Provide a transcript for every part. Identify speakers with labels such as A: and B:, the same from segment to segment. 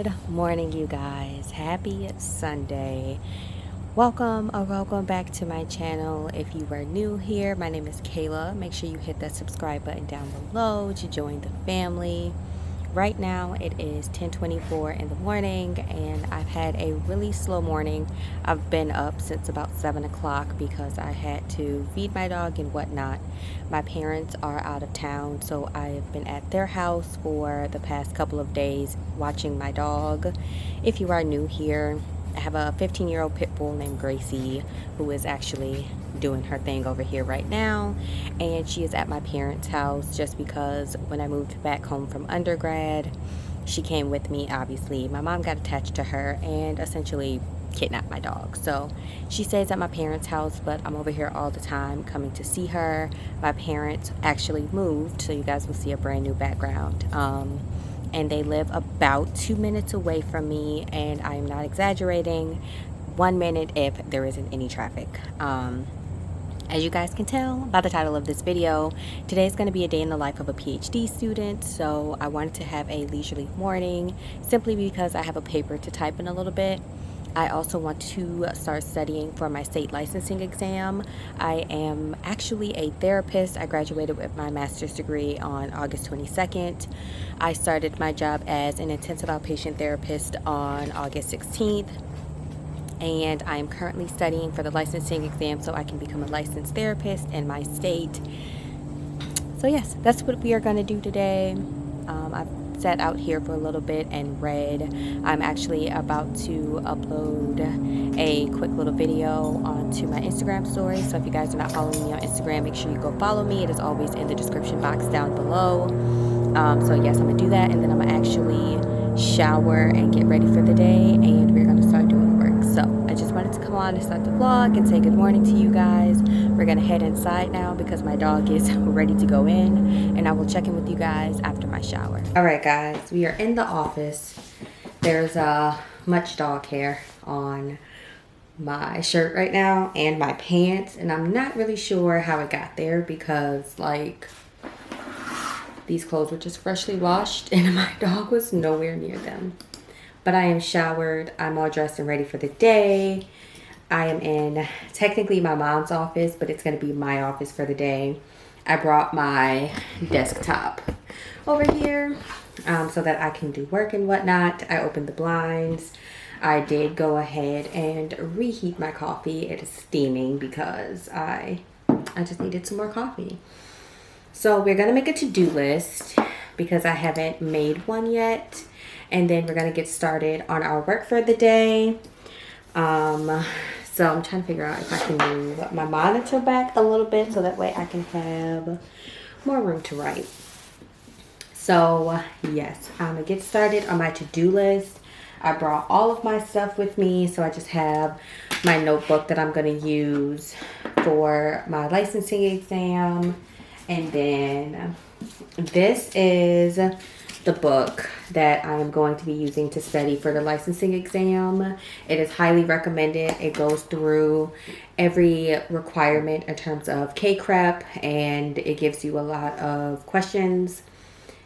A: Good morning, you guys. Happy Sunday. Welcome back to my channel. If you are new here, my name is Kayla. Make sure you hit that subscribe button down below to join the family. Right now it is 10:24 in the morning and I've had a really slow morning. I've been up since about 7 o'clock because I had to feed my dog and whatnot. My parents are out of town, so I've been at their house for the past couple of days watching my dog. If you are new here, I have a 15-year-old pit bull named Gracie who is actually doing her thing over here right now, and she is at my parents' house just because when I moved back home from undergrad, she came with me. Obviously my mom got attached to her and essentially kidnapped my dog, so she stays at my parents' house, but I'm over here all the time coming to see her. My parents actually moved, so you guys will see a brand new background, and they live about 2 minutes away from me, and I am not exaggerating, 1 minute if there isn't any traffic. As you guys can tell by the title of this video, today is going to be a day in the life of a PhD student, so I wanted to have a leisurely morning simply because I have a paper to type in a little bit. I also want to start studying for my state licensing exam. I am actually a therapist. I graduated with my master's degree on August 22nd. I started my job as an intensive outpatient therapist on August 16th. And I am currently studying for the licensing exam so I can become a licensed therapist in my state. So yes, that's what we are going to do today. I've sat out here for a little bit and read. I'm actually about to upload a quick little video onto my Instagram story. So if you guys are not following me on Instagram, make sure you go follow me. It is always in the description box down below. So yes, I'm going to do that, and then I'm going to actually shower and get ready for the day, and we're going to start doing work. So I just wanted to come on and start the vlog and say good morning to you guys. We're going to head inside now because my dog is ready to go in, and I will check in with you guys after my shower. All right, guys, we are in the office. There's much dog hair on my shirt right now and my pants, and I'm not really sure how it got there because like these clothes were just freshly washed and my dog was nowhere near them. But I am showered, I'm all dressed and ready for the day. I am in technically my mom's office, but it's going to be my office for the day. I brought my desktop over here so that I can do work and whatnot. I opened the blinds. I did go ahead and reheat my coffee. It is steaming because I just needed some more coffee. So we're going to make a to-do list because I haven't made one yet. And then we're going to get started on our work for the day. So I'm trying to figure out if I can move my monitor back a little bit so that way I can have more room to write. So yes, I'm going to get started on my to-do list. I brought all of my stuff with me. So I just have my notebook that I'm going to use for my licensing exam. And then this is the book that I am going to be using to study for the licensing exam. It is highly recommended. It goes through every requirement in terms of K-CREP, and it gives you a lot of questions.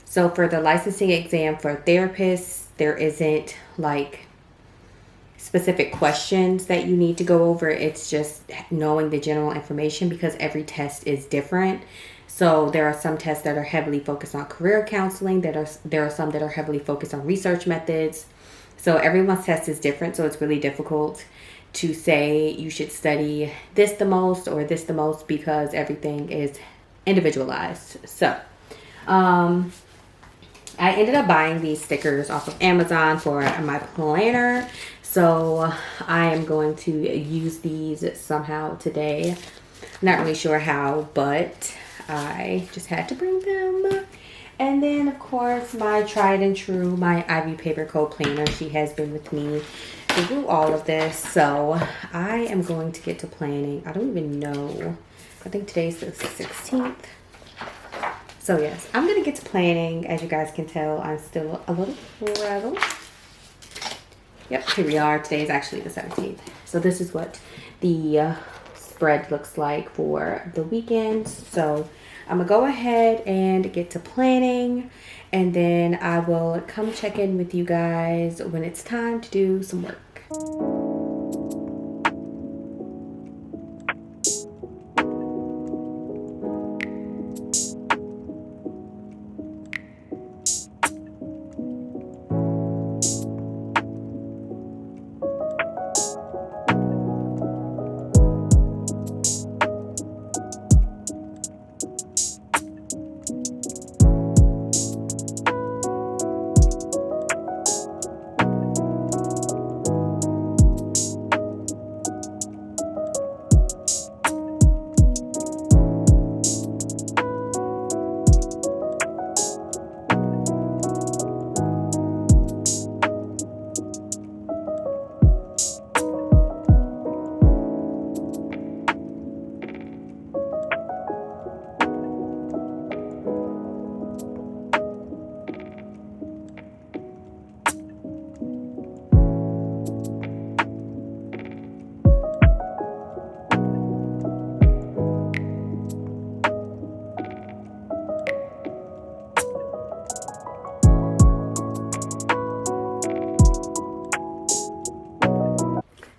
A: So for the licensing exam for therapists, there isn't like specific questions that you need to go over. It's just knowing the general information because every test is different. So there are some tests that are heavily focused on career counseling. There are some that are heavily focused on research methods. So everyone's test is different. So it's really difficult to say you should study this the most or this the most because everything is individualized. So I ended up buying these stickers off of Amazon for my planner. So I am going to use these somehow today. Not really sure how, but I just had to bring them. And then of course my tried and true, my Ivy Paper Co planner. She has been with me through all of this. So I am going to get to planning. I don't even know. I think today's the 16th. So yes, I'm going to get to planning. As you guys can tell, I'm still a little frazzled. Yep, here we are. Today is actually the 17th. So this is what the spread looks like for the weekend. So I'm gonna go ahead and get to planning, and then I will come check in with you guys when it's time to do some work.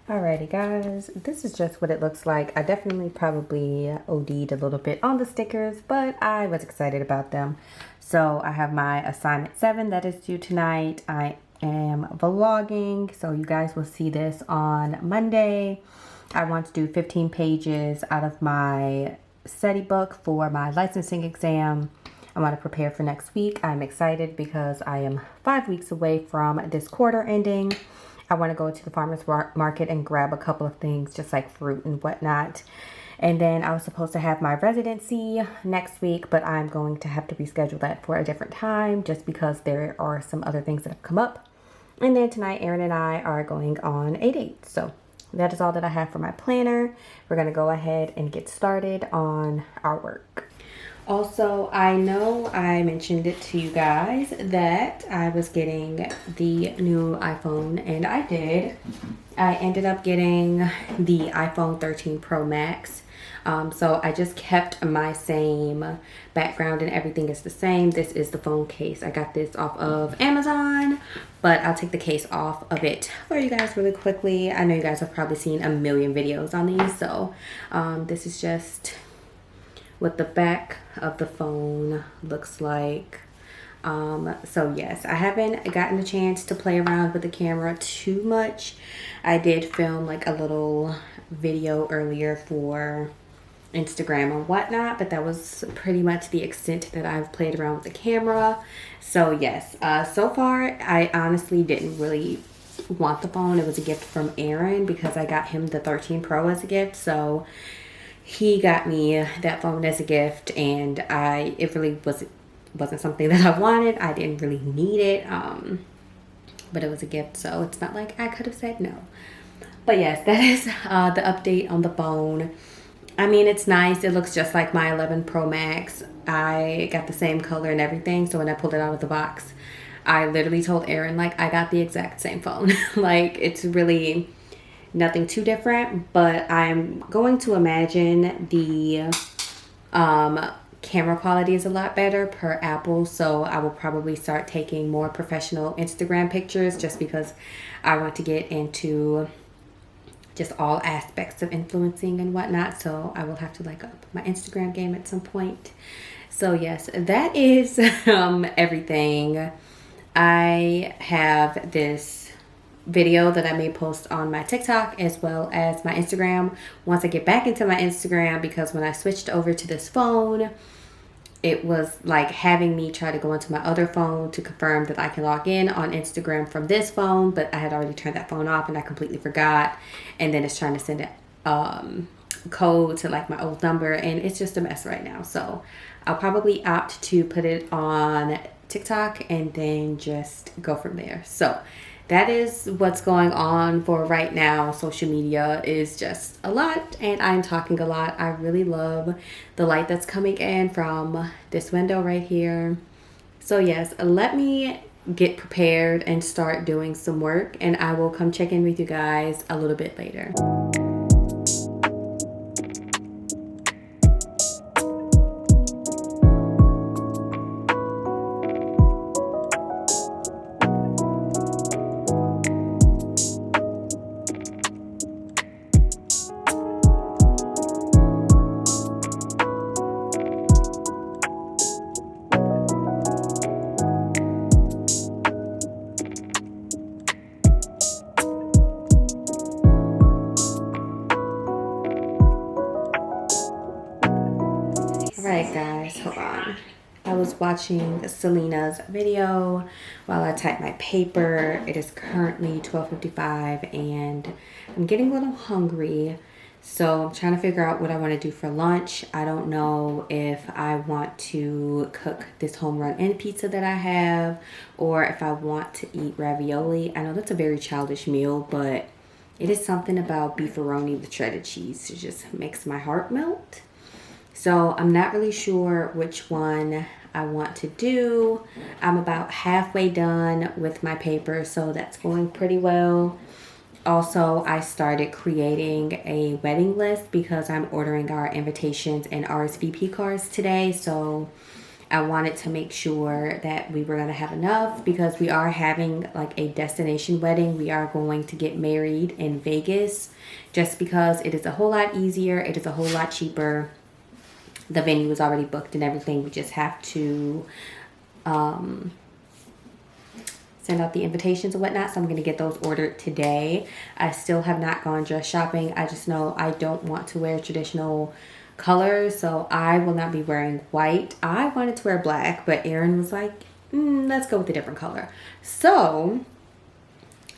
A: Alrighty guys, this is just what it looks like. I definitely probably OD'd a little bit on the stickers, but I was excited about them. So I have my assignment 7 that is due tonight. I am vlogging, so you guys will see this on Monday. I want to do 15 pages out of my study book for my licensing exam. I want to prepare for next week. I'm excited because I am 5 weeks away from this quarter ending. I want to go to the farmer's market and grab a couple of things, just like fruit and whatnot. And then I was supposed to have my residency next week, but I'm going to have to reschedule that for a different time just because there are some other things that have come up. And then tonight, Aaron and I are going on a date. So that is all that I have for my planner. We're going to go ahead and get started on our work. Also, I know I mentioned it to you guys that I was getting the new iPhone, and I did. I ended up getting the iPhone 13 Pro Max. So I just kept my same background and everything is the same. This is the phone case. I got this off of Amazon, but I'll take the case off of it for you guys really quickly. I know you guys have probably seen a million videos on these, so this is just what the back of the phone looks like. So yes, I haven't gotten a chance to play around with the camera too much. I did film like a little video earlier for Instagram and whatnot, but that was pretty much the extent that I've played around with the camera. So yes, so far I honestly didn't really want the phone. It was a gift from Aaron because I got him the 13 Pro as a gift. So he got me that phone as a gift, and it really wasn't something that I wanted. I didn't really need it, but it was a gift, so it's not like I could have said no. But yes, that is the update on the phone. I mean, it's nice. It looks just like my 11 Pro Max. I got the same color and everything, so when I pulled it out of the box, I literally told Aaron, like, I got the exact same phone. Like, it's really nothing too different, but I'm going to imagine the camera quality is a lot better per Apple, so I will probably start taking more professional Instagram pictures just because I want to get into just all aspects of influencing and whatnot. So I will have to like up my Instagram game at some point. So yes, that is everything. I have this video that I may post on my TikTok as well as my Instagram once I get back into my Instagram, because when I switched over to this phone, it was like having me try to go into my other phone to confirm that I can log in on Instagram from this phone, but I had already turned that phone off and I completely forgot. And then it's trying to send a code to like my old number, and it's just a mess right now. So I'll probably opt to put it on TikTok and then just go from there. So that is what's going on for right now. Social media is just a lot, and I'm talking a lot. I really love the light that's coming in from this window right here. So yes, let me get prepared and start doing some work, and I will come check in with you guys a little bit later. Alright guys, hold on. I was watching Selena's video while I type my paper. It is currently 12:55 and I'm getting a little hungry. So I'm trying to figure out what I want to do for lunch. I don't know if I want to cook this home run end pizza that I have or if I want to eat ravioli. I know that's a very childish meal, but it is something about beefaroni with shredded cheese. It just makes my heart melt. So I'm not really sure which one I want to do. I'm about halfway done with my paper, so that's going pretty well. Also, I started creating a wedding list because I'm ordering our invitations and RSVP cards today. So I wanted to make sure that we were going to have enough because we are having like a destination wedding. We are going to get married in Vegas just because it is a whole lot easier. It is a whole lot cheaper. The venue is already booked and everything. We just have to send out the invitations and whatnot. So I'm going to get those ordered today. I still have not gone dress shopping. I just know I don't want to wear traditional colors. So I will not be wearing white. I wanted to wear black, but Aaron was like, let's go with a different color. So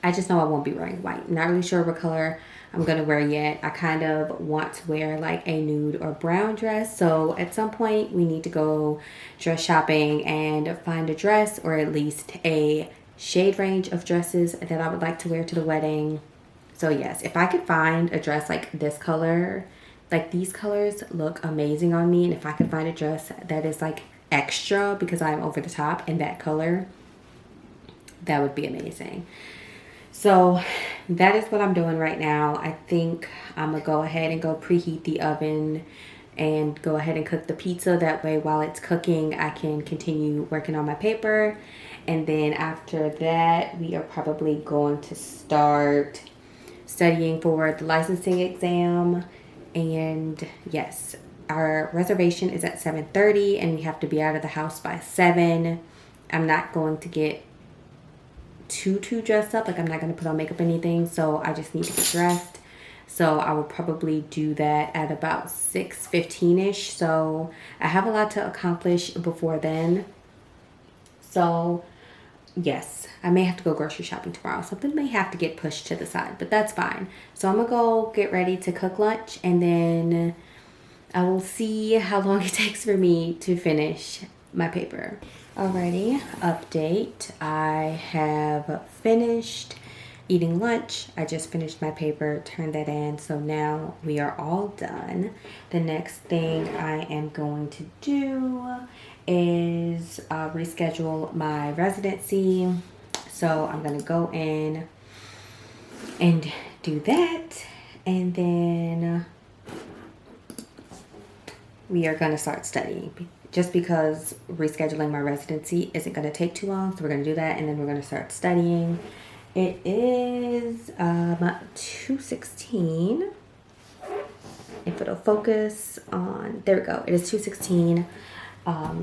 A: I just know I won't be wearing white. Not really sure what color I'm going to wear yet. I kind of want to wear like a nude or brown dress. So at some point we need to go dress shopping and find a dress or at least a shade range of dresses that I would like to wear to the wedding. So yes, if I could find a dress like this color, like these colors look amazing on me. And if I could find a dress that is like extra because I'm over the top in that color, that would be amazing. So that is what I'm doing right now. I think I'm going to go ahead and go preheat the oven and go ahead and cook the pizza. That way while it's cooking, I can continue working on my paper. And then after that, we are probably going to start studying for the licensing exam. And yes, our reservation is at 7:30 and we have to be out of the house by 7. I'm not going to get too dressed up. Like I'm not going to put on makeup or anything. So I just need to get dressed. So I will probably do that at about 6:15ish. So I have a lot to accomplish before then. So yes, I may have to go grocery shopping tomorrow. Something may have to get pushed to the side, but that's fine. So I'm going to go get ready to cook lunch and then I will see how long it takes for me to finish my paper. Alrighty, update. I have finished eating lunch. I just finished my paper, turned that in. So now we are all done. The next thing I am going to do is reschedule my residency. So I'm going to go in and do that. And then we are going to start studying. Just because rescheduling my residency isn't going to take too long. So we're going to do that and then we're going to start studying. It is 2:16. If it'll focus on, there we go. It is 2:16.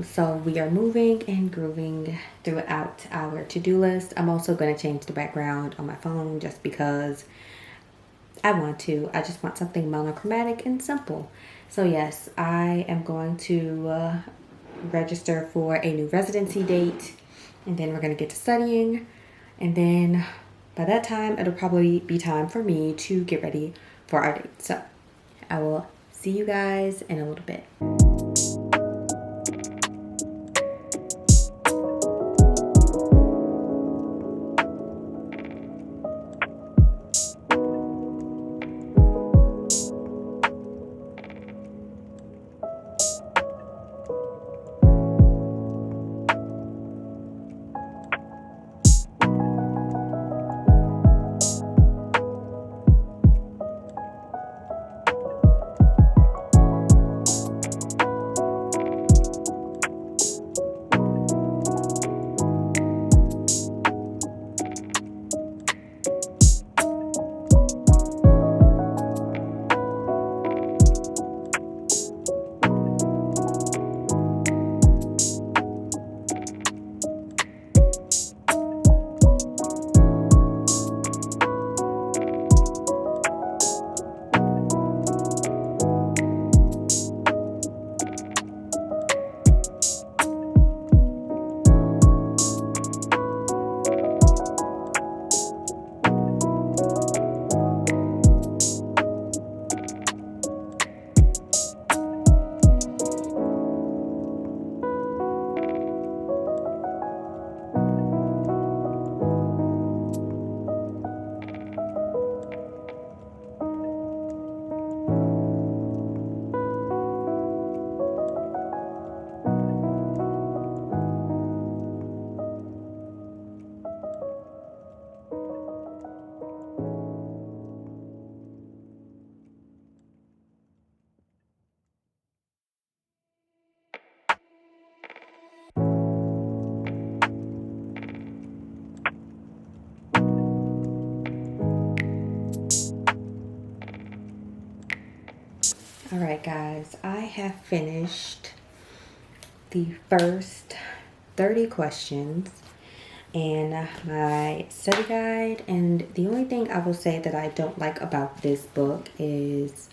A: So we are moving and grooving throughout our to-do list. I'm also going to change the background on my phone just because I want to. I just want something monochromatic and simple. So yes, I am going to register for a new residency date and then we're going to get to studying and then by that time it'll probably be time for me to get ready for our date. So I will see you guys in a little bit. All right, guys, I have finished the first 30 questions in my study guide, and the only thing I will say that I don't like about this book is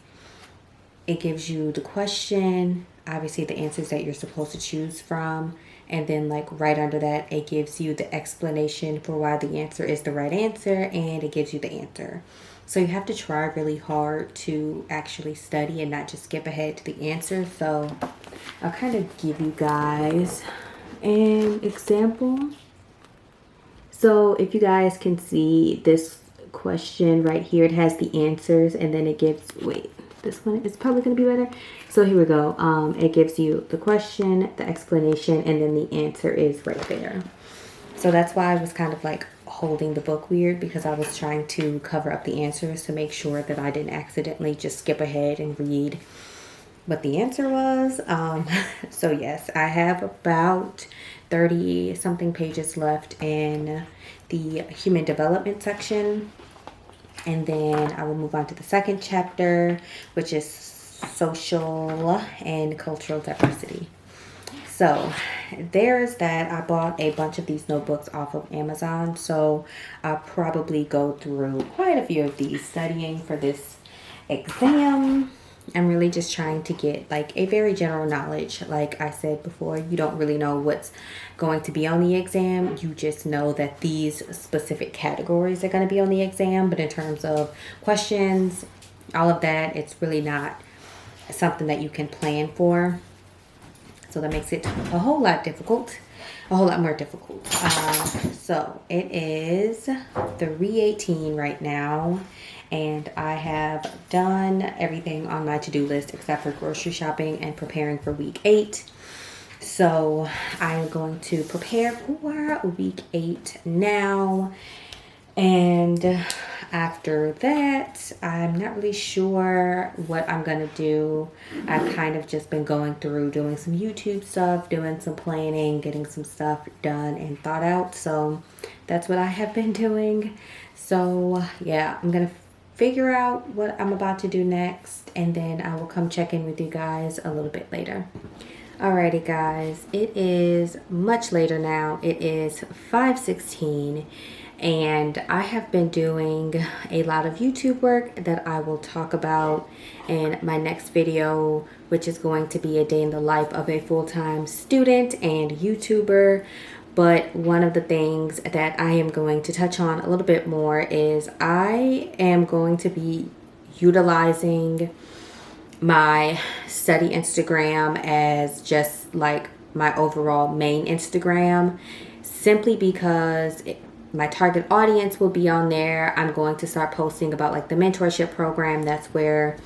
A: it gives you the question, obviously the answers that you're supposed to choose from, and then like right under that it gives you the explanation for why the answer is the right answer, and it gives you the answer. So you have to try really hard to actually study and not just skip ahead to the answer. So I'll kind of give you guys an example. So if you guys can see this question right here, it has the answers, and then it gives, wait, this one is probably going to be better. So here we go. It gives you the question, the explanation, and then the answer is right there. So that's why I was kind of like holding the book weird, because I was trying to cover up the answers to make sure that I didn't accidentally just skip ahead and read what the answer was. So yes, I have about 30 something pages left in the human development section, and then I will move on to the second chapter, which is social and cultural diversity. So there's that. I bought a bunch of these notebooks off of Amazon, so I'll probably go through quite a few of these studying for this exam. I'm really just trying to get like a very general knowledge. Like I said before, you don't really know what's going to be on the exam. You just know that these specific categories are going to be on the exam. But in terms of questions, all of that, it's really not something that you can plan for. So that makes it a whole lot difficult. A whole lot more difficult. So it is 3:18 right now, and I have done everything on my to-do list except for grocery shopping and preparing for week 8. So I'm going to prepare for week 8 now, and after that, I'm not really sure what I'm gonna do. I've kind of just been going through doing some YouTube stuff, doing some planning, getting some stuff done and thought out. So that's what I have been doing. So yeah, I'm gonna figure out what I'm about to do next, and then I will come check in with you guys a little bit later. Alrighty guys, it is much later now. It is 5:16. And I have been doing a lot of YouTube work that I will talk about in my next video, which is going to be a day in the life of a full-time student and YouTuber. But one of the things that I am going to touch on a little bit more is I am going to be utilizing my study Instagram as just like my overall main Instagram, simply because my target audience will be on there. I'm going to start posting about like the mentorship program. That's where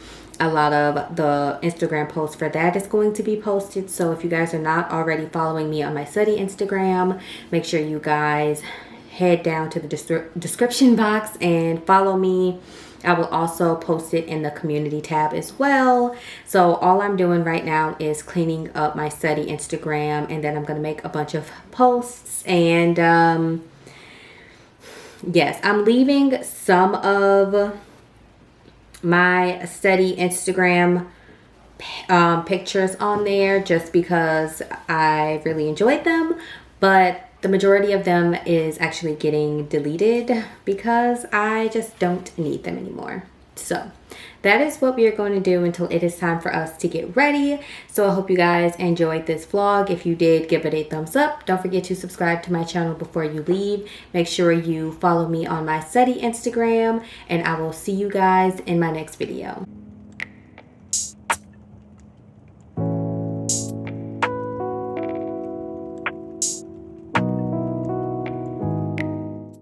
A: a lot of the Instagram posts for that is going to be posted. So if you guys are not already following me on my study Instagram, make sure you guys head down to the description box and follow me. I will also post it in the community tab as well. So all I'm doing right now is cleaning up my study Instagram, and then I'm going to make a bunch of posts. And yes, I'm leaving some of my study Instagram pictures on there just because I really enjoyed them, but the majority of them is actually getting deleted because I just don't need them anymore. So that is what we are going to do until it is time for us to get ready. So I hope you guys enjoyed this vlog. If you did, give it a thumbs up. Don't forget to subscribe to my channel before you leave. Make sure you follow me on my study Instagram, and I will see you guys in my next video.